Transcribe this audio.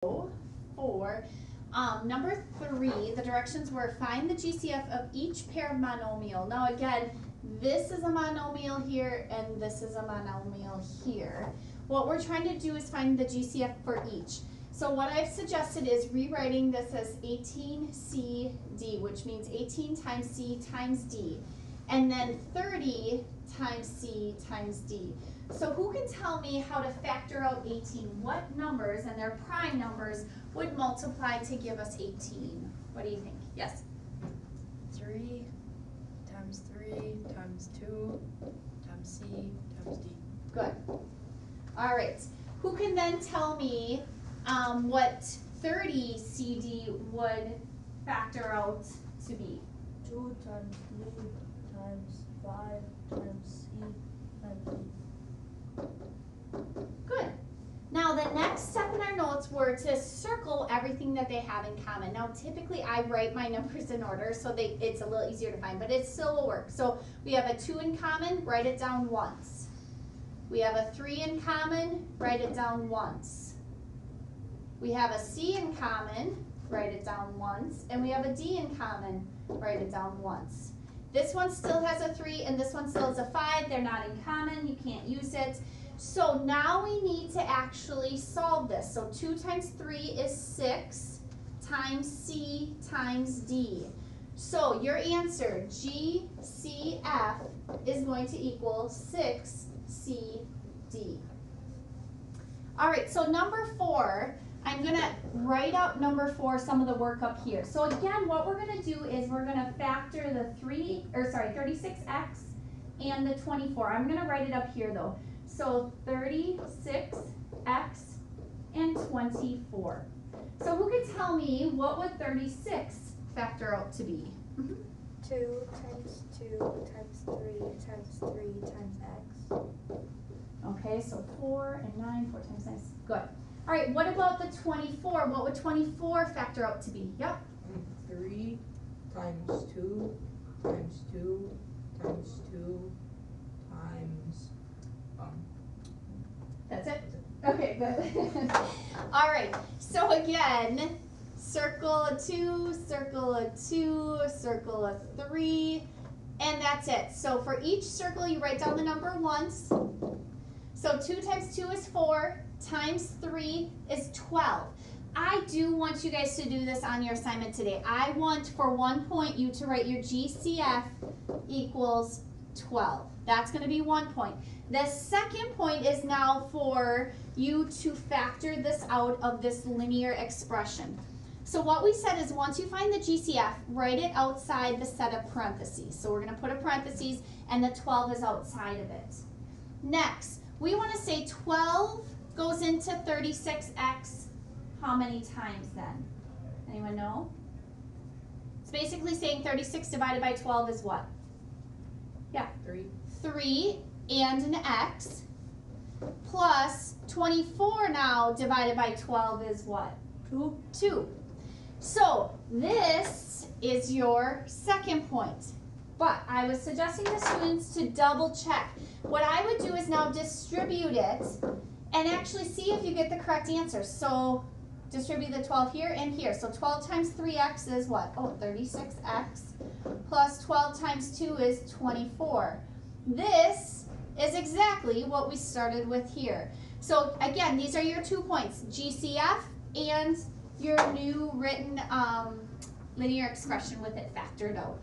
for number 3, the directions were find the GCF of each pair of monomial. Now again, this is a monomial here and this is a monomial here. What we're trying to do is find the GCF for each. So what I've suggested is rewriting this as 18CD, which means 18 times C times D, and then 30 times C times D. So who can tell me how to factor out 18? What numbers, and their prime numbers, would multiply to give us 18? What do you think? Yes? 3 times 3 times 2 times C times D. Good. All right. Who can then tell me what 30 CD would factor out to be? 2 times 3 times 5 times C times D. Good. Now the next step in our notes were to circle everything that they have in common. Now typically I write my numbers in order so it's a little easier to find, but it still will work. So we have a 2 in common, write it down once. We have a 3 in common, write it down once. We have a C in common, write it down once. And we have a D in common, write it down once. This one still has a 3 and this one still has a 5. They're not in common, you can't use it. So now we need to actually solve this. So 2 times 3 is 6 times C times D. So your answer, GCF, is going to equal 6CD. All right, so number 4, I'm going to write out number 4, some of the work up here. So again, what we're going to do is we're going to factor the 36x and the 24. I'm going to write it up here though. So 36x and 24. So who could tell me what would 36 factor out to be? 2 times 2 times 3 times 3 times x. Okay, so 4 and 9, 4 times 9. Good. All right, what about the 24? What would 24 factor out to be? Yep. 3 times 2 times 2 times 2 times That's it? Okay, good. All right, so again, circle a 2, circle a 2, circle a 3, and that's it. So for each circle, you write down the number once. So 2 times 2 is 4, times 3 is 12. I do want you guys to do this on your assignment today. I want, for 1 point, you to write your GCF equals 12. That's going to be 1 point. The second point is now for you to factor this out of this linear expression. So what we said is once you find the GCF, write it outside the set of parentheses. So we're going to put a parentheses and the 12 is outside of it. Next, we want to say 12 goes into 36x how many times then? Anyone know? It's basically saying 36 divided by 12 is what? Yeah. 3. 3 and an x plus 24 now divided by 12 is what? 2. 2. So this is your second point. But I was suggesting to students to double check. What I would do is now distribute it and actually see if you get the correct answer. So distribute the 12 here and here. So 12 times 3x is what? Oh, 36x plus 12 times 2 is 24. This is exactly what we started with here. So again, these are your 2 points, GCF and your new written linear expression with it factored out.